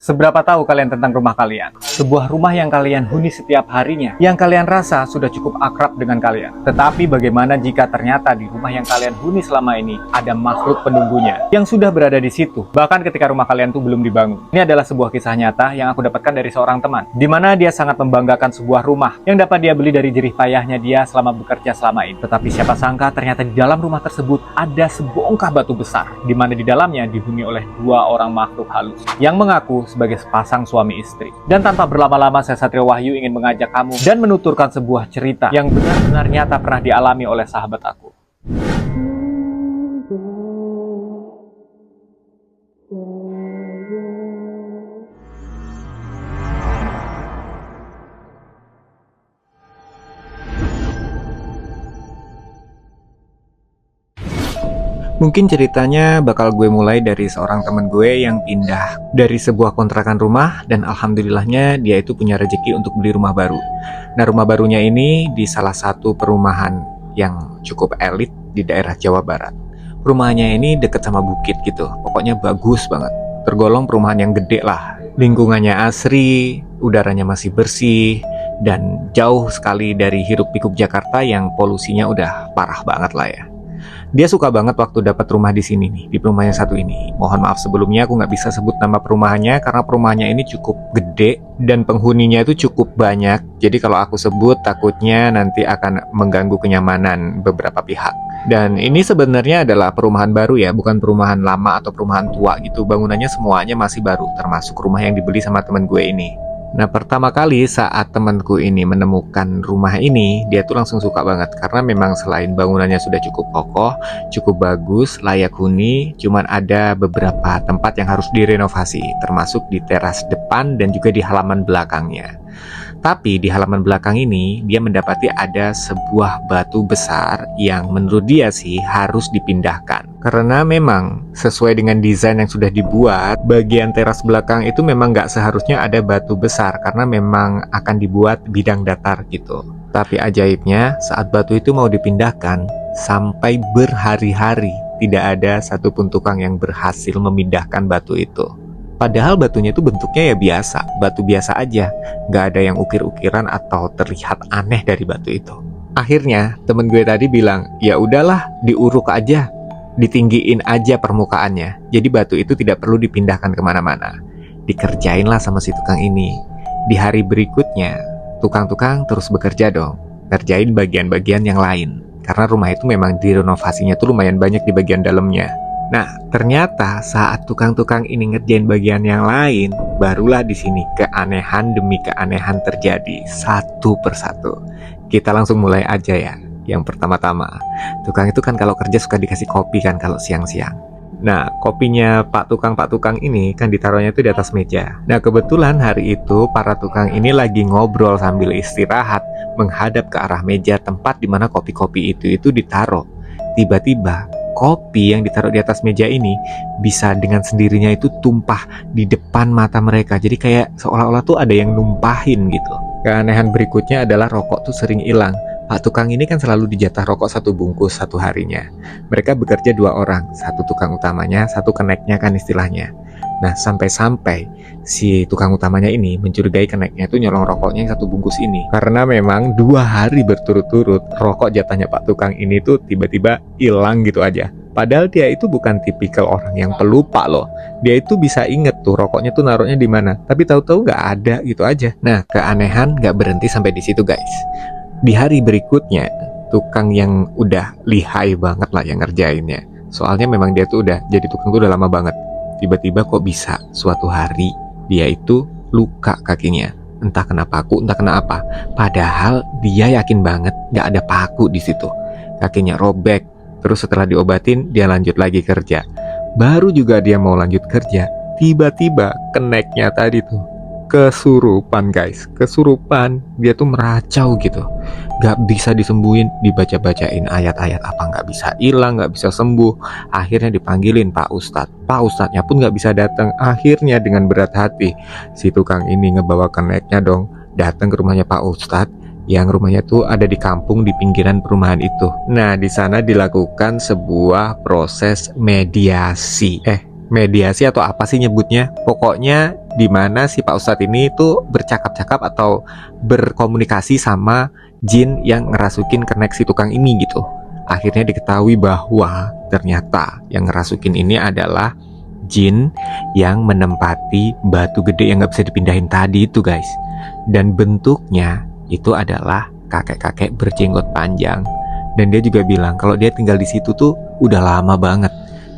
Seberapa tahu kalian tentang rumah kalian? Sebuah rumah yang kalian huni setiap harinya, yang kalian rasa sudah cukup akrab dengan kalian. Tetapi bagaimana jika ternyata di rumah yang kalian huni selama ini ada makhluk penunggunya yang sudah berada di situ, bahkan ketika rumah kalian tuh belum dibangun. Ini adalah sebuah kisah nyata yang aku dapatkan dari seorang teman, di mana dia sangat membanggakan sebuah rumah yang dapat dia beli dari jerih payahnya dia selama bekerja selama ini. Tetapi siapa sangka ternyata di dalam rumah tersebut ada sebongkah batu besar, di mana di dalamnya dihuni oleh dua orang makhluk halus yang mengaku sebagai sepasang suami istri. Dan tanpa berlama-lama, saya Satrio Wahyu ingin mengajak kamu dan menuturkan sebuah cerita yang benar-benar nyata pernah dialami oleh sahabat aku. Mungkin ceritanya bakal gue mulai dari seorang temen gue yang pindah dari sebuah kontrakan rumah, dan alhamdulillahnya dia itu punya rezeki untuk beli rumah baru. Nah, rumah barunya ini di salah satu perumahan yang cukup elit di daerah Jawa Barat. Perumahannya ini deket sama bukit gitu, pokoknya bagus banget. Tergolong perumahan yang gede lah. Lingkungannya asri, udaranya masih bersih, dan jauh sekali dari hiruk pikuk Jakarta yang polusinya udah parah banget lah ya. Dia suka banget waktu dapat rumah di sini nih, di perumahan yang satu ini. Mohon maaf sebelumnya aku nggak bisa sebut nama perumahannya karena perumahannya ini cukup gede dan penghuninya itu cukup banyak. Jadi kalau aku sebut takutnya nanti akan mengganggu kenyamanan beberapa pihak. Dan ini sebenarnya adalah perumahan baru ya, bukan perumahan lama atau perumahan tua gitu. Bangunannya semuanya masih baru, termasuk rumah yang dibeli sama temen gue ini. Nah, pertama kali saat temanku ini menemukan rumah ini, dia tuh langsung suka banget karena memang selain bangunannya sudah cukup kokoh, cukup bagus, layak huni, cuman ada beberapa tempat yang harus direnovasi, termasuk di teras depan dan juga di halaman belakangnya. Tapi di halaman belakang ini dia mendapati ada sebuah batu besar yang menurut dia sih harus dipindahkan. Karena memang sesuai dengan desain yang sudah dibuat, bagian teras belakang itu memang nggak seharusnya ada batu besar karena memang akan dibuat bidang datar gitu. Tapi ajaibnya saat batu itu mau dipindahkan, sampai berhari-hari tidak ada satupun tukang yang berhasil memindahkan batu itu. Padahal batunya itu bentuknya ya biasa, batu biasa aja, nggak ada yang ukir-ukiran atau terlihat aneh dari batu itu. Akhirnya temen gue tadi bilang, ya udahlah diuruk aja, ditinggiin aja permukaannya, jadi batu itu tidak perlu dipindahkan kemana-mana. Dikerjainlah sama si tukang ini. Di hari berikutnya, tukang-tukang terus bekerja dong, ngerjain bagian-bagian yang lain, karena rumah itu memang direnovasinya tuh lumayan banyak di bagian dalamnya. Nah, ternyata saat tukang-tukang ini ngerjain bagian yang lain, barulah di sini keanehan demi keanehan terjadi satu persatu. Kita langsung mulai aja ya. Yang pertama-tama, tukang itu kan kalau kerja suka dikasih kopi kan kalau siang-siang. Nah, kopinya Pak tukang ini kan ditaruhnya itu di atas meja. Nah, kebetulan hari itu para tukang ini lagi ngobrol sambil istirahat menghadap ke arah meja tempat di mana kopi-kopi itu ditaruh. Tiba-tiba kopi yang ditaruh di atas meja ini bisa dengan sendirinya itu tumpah di depan mata mereka. Jadi kayak seolah-olah tuh ada yang numpahin gitu. Keanehan berikutnya adalah rokok tuh sering hilang. Pak tukang ini kan selalu dijatah rokok satu bungkus satu harinya. Mereka bekerja dua orang, satu tukang utamanya, satu keneknya kan istilahnya. Nah, sampai-sampai si tukang utamanya ini mencurigai keneknya itu nyolong rokoknya yang satu bungkus ini. Karena memang 2 hari berturut-turut rokok jatahnya Pak tukang ini tuh tiba-tiba hilang gitu aja. Padahal dia itu bukan tipikal orang yang pelupa loh. Dia itu bisa inget tuh rokoknya tuh naruhnya di mana. Tapi tahu-tahu nggak ada gitu aja. Nah, keanehan nggak berhenti sampai di situ guys. Di hari berikutnya, tukang yang udah lihai banget lah yang ngerjainnya. Soalnya memang dia tuh udah jadi tukang tuh udah lama banget. Tiba-tiba kok bisa suatu hari dia itu luka kakinya. Entah kena paku, entah kena apa. Padahal dia yakin banget gak ada paku di situ. Kakinya robek. Terus setelah diobatin dia lanjut lagi kerja. Baru juga dia mau lanjut kerja, tiba-tiba keneknya tadi tuh kesurupan guys. Kesurupan, dia tuh meracau gitu. Gak bisa disembuhin, dibaca-bacain ayat-ayat apa gak bisa hilang, gak bisa sembuh. Akhirnya dipanggilin Pak Ustadz. Pak Ustadznya pun gak bisa datang. Akhirnya dengan berat hati si tukang ini ngebawa keneknya dong datang ke rumahnya Pak Ustadz, yang rumahnya tuh ada di kampung di pinggiran perumahan itu. Nah, di sana dilakukan sebuah proses mediasi. mediasi atau apa sih nyebutnya. Pokoknya di mana si Pak Ustadz ini tuh bercakap-cakap atau berkomunikasi sama jin yang ngerasukin kenek si tukang ini gitu. Akhirnya diketahui bahwa ternyata yang ngerasukin ini adalah jin yang menempati batu gede yang gak bisa dipindahin tadi itu guys. Dan bentuknya itu adalah kakek-kakek berjenggot panjang. Dan dia juga bilang kalau dia tinggal di situ tuh udah lama banget.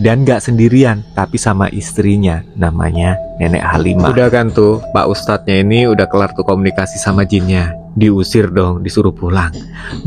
Dan gak sendirian, tapi sama istrinya, namanya Nenek Halimah. Udah kan tuh, Pak Ustadznya ini udah kelar tuh komunikasi sama jinnya. Diusir dong, disuruh pulang.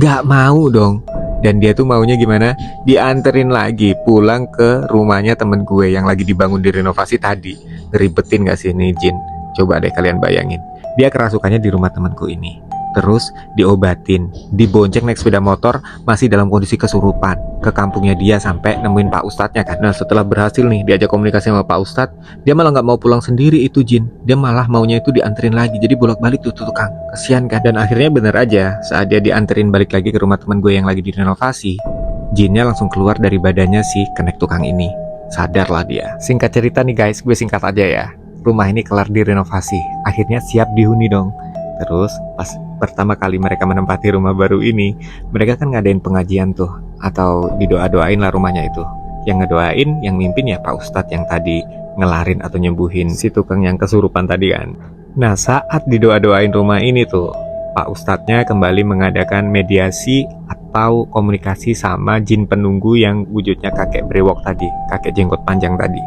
Gak mau dong. Dan dia tuh maunya gimana? Dianterin lagi pulang ke rumahnya temen gue yang lagi dibangun direnovasi tadi. Ngeribetin gak sih ini jin? Coba deh kalian bayangin. Dia kerasukannya di rumah temenku ini. Terus diobatin, dibonceng naik sepeda motor, masih dalam kondisi kesurupan, ke kampungnya dia sampai nemuin Pak Ustadznya kan. Nah setelah berhasil nih diajak komunikasi sama Pak Ustadz, dia malah nggak mau pulang sendiri itu jin. Dia malah maunya itu dianterin lagi, jadi bolak-balik tuh tukang. Kesian kan. Dan akhirnya bener aja, saat dia dianterin balik lagi ke rumah teman gue yang lagi direnovasi, jinnya langsung keluar dari badannya si kenek tukang ini. Sadarlah dia. Singkat cerita nih guys, gue singkat aja ya. Rumah ini kelar direnovasi, akhirnya siap dihuni dong. Terus pas pertama kali mereka menempati rumah baru ini, mereka kan ngadain pengajian tuh, atau didoa-doain lah rumahnya itu. Yang ngedoain, yang mimpin ya Pak Ustadz yang tadi ngelarin atau nyembuhin si tukang yang kesurupan tadi kan. Nah saat didoa-doain rumah ini tuh, Pak Ustadznya kembali mengadakan mediasi atau komunikasi sama jin penunggu yang wujudnya kakek brewok tadi, kakek jenggot panjang tadi.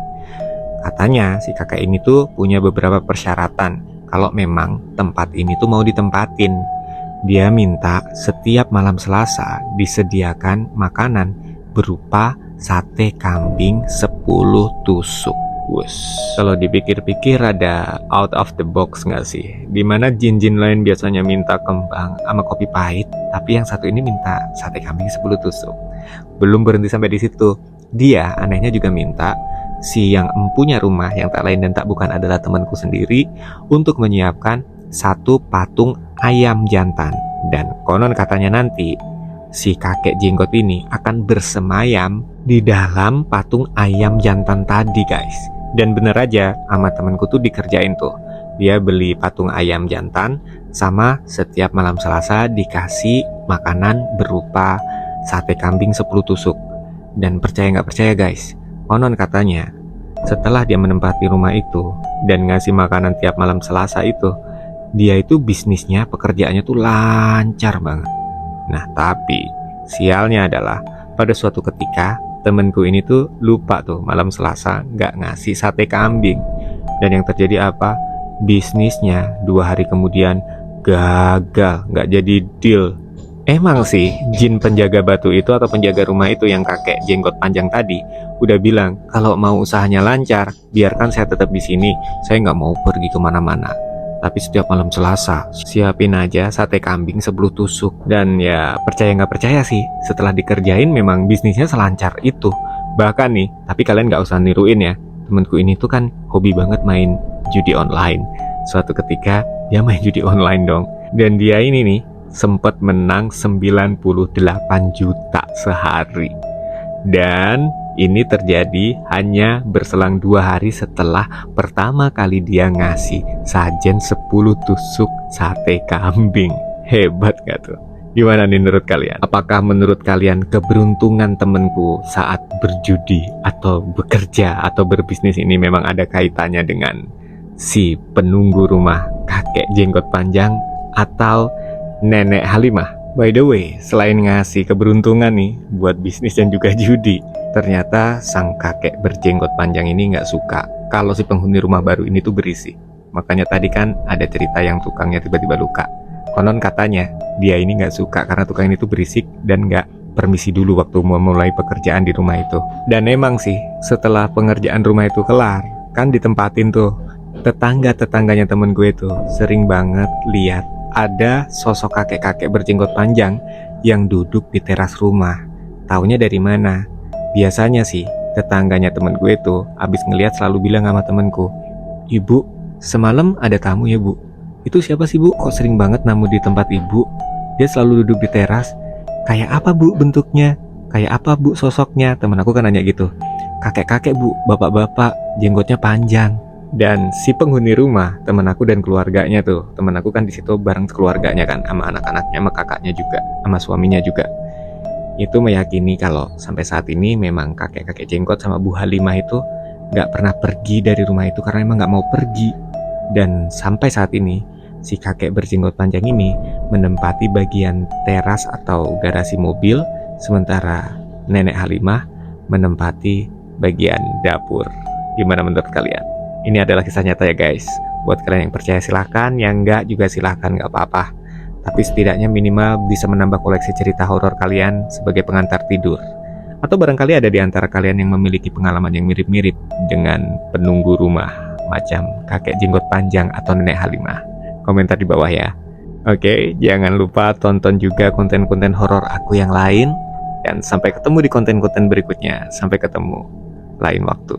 Katanya si kakek ini tuh punya beberapa persyaratan. Kalau memang tempat ini tuh mau ditempatin, dia minta setiap malam Selasa disediakan makanan berupa sate kambing 10 tusuk. Kalau dipikir-pikir ada out of the box nggak sih? Dimana jin-jin lain biasanya minta kembang sama kopi pahit, tapi yang satu ini minta sate kambing 10 tusuk. Belum berhenti sampai di situ, dia anehnya juga minta si yang empunya rumah yang tak lain dan tak bukan adalah temanku sendiri untuk menyiapkan satu patung ayam jantan. Dan konon katanya nanti si kakek jenggot ini akan bersemayam di dalam patung ayam jantan tadi guys. Dan bener aja sama temanku tuh dikerjain tuh. Dia beli patung ayam jantan sama setiap malam Selasa dikasih makanan berupa sate kambing 10 tusuk. Dan percaya nggak percaya guys, konon katanya setelah dia menempati rumah itu dan ngasih makanan tiap malam Selasa itu, dia itu bisnisnya, pekerjaannya tuh lancar banget. Nah tapi sialnya adalah pada suatu ketika temenku ini tuh lupa tuh malam Selasa nggak ngasih sate kambing. Dan yang terjadi apa? Bisnisnya 2 hari kemudian gagal, nggak jadi deal. Emang sih jin penjaga batu itu atau penjaga rumah itu yang kakek jenggot panjang tadi udah bilang kalau mau usahanya lancar biarkan saya tetap di sini, saya nggak mau pergi kemana-mana. Tapi setiap malam Selasa siapin aja sate kambing 10 tusuk. Dan ya percaya nggak percaya sih, setelah dikerjain memang bisnisnya selancar itu. Bahkan nih, tapi kalian nggak usah niruin ya, temenku ini tuh kan hobi banget main judi online. Suatu ketika dia main judi online dong, dan dia ini nih sempat menang 98 juta sehari. Dan ini terjadi hanya berselang 2 hari setelah pertama kali dia ngasih sajen 10 tusuk sate kambing. Hebat gak tuh? Gimana nih menurut kalian? Apakah menurut kalian keberuntungan temenku saat berjudi atau bekerja atau berbisnis ini memang ada kaitannya dengan si penunggu rumah kakek jenggot panjang atau Nenek Halimah? By the way, selain ngasih keberuntungan nih buat bisnis dan juga judi, ternyata sang kakek berjenggot panjang ini nggak suka kalau si penghuni rumah baru ini tuh berisik. Makanya tadi kan ada cerita yang tukangnya tiba-tiba luka. Konon katanya dia ini nggak suka karena tukang ini tuh berisik dan nggak permisi dulu waktu mau mulai pekerjaan di rumah itu. Dan emang sih setelah pengerjaan rumah itu kelar, kan ditempatin tuh, tetangga-tetangganya temen gue tuh sering banget lihat ada sosok kakek-kakek berjenggot panjang yang duduk di teras rumah. Taunya dari mana? Biasanya sih tetangganya temen gue tuh abis ngeliat selalu bilang sama temenku, "Ibu, semalam ada tamu ya bu? Itu siapa sih bu? Kok sering banget namu di tempat ibu? Dia selalu duduk di teras. Kayak apa bu bentuknya? Kayak apa bu sosoknya?" Temen aku kan nanya gitu. kakek-kakek bu, bapak-bapak, jenggotnya panjang. Dan si penghuni rumah, temen aku dan keluarganya tuh, temen aku kan di situ bareng keluarganya kan, sama anak-anaknya, sama kakaknya juga, sama suaminya juga. Itu meyakini kalau sampai saat ini memang kakek-kakek jenggot sama Bu Halimah itu nggak pernah pergi dari rumah itu karena emang nggak mau pergi. Dan sampai saat ini si kakek berjenggot panjang ini menempati bagian teras atau garasi mobil, sementara nenek Halimah menempati bagian dapur. Gimana menurut kalian? Ini adalah kisah nyata ya guys. Buat kalian yang percaya silahkan, yang enggak juga silahkan, nggak apa-apa. Tapi setidaknya minimal bisa menambah koleksi cerita horor kalian sebagai pengantar tidur. Atau barangkali ada di antara kalian yang memiliki pengalaman yang mirip-mirip dengan penunggu rumah macam kakek jenggot panjang atau nenek Halimah. Komentar di bawah ya. Oke, jangan lupa tonton juga konten-konten horor aku yang lain. Dan sampai ketemu di konten-konten berikutnya. Sampai ketemu lain waktu.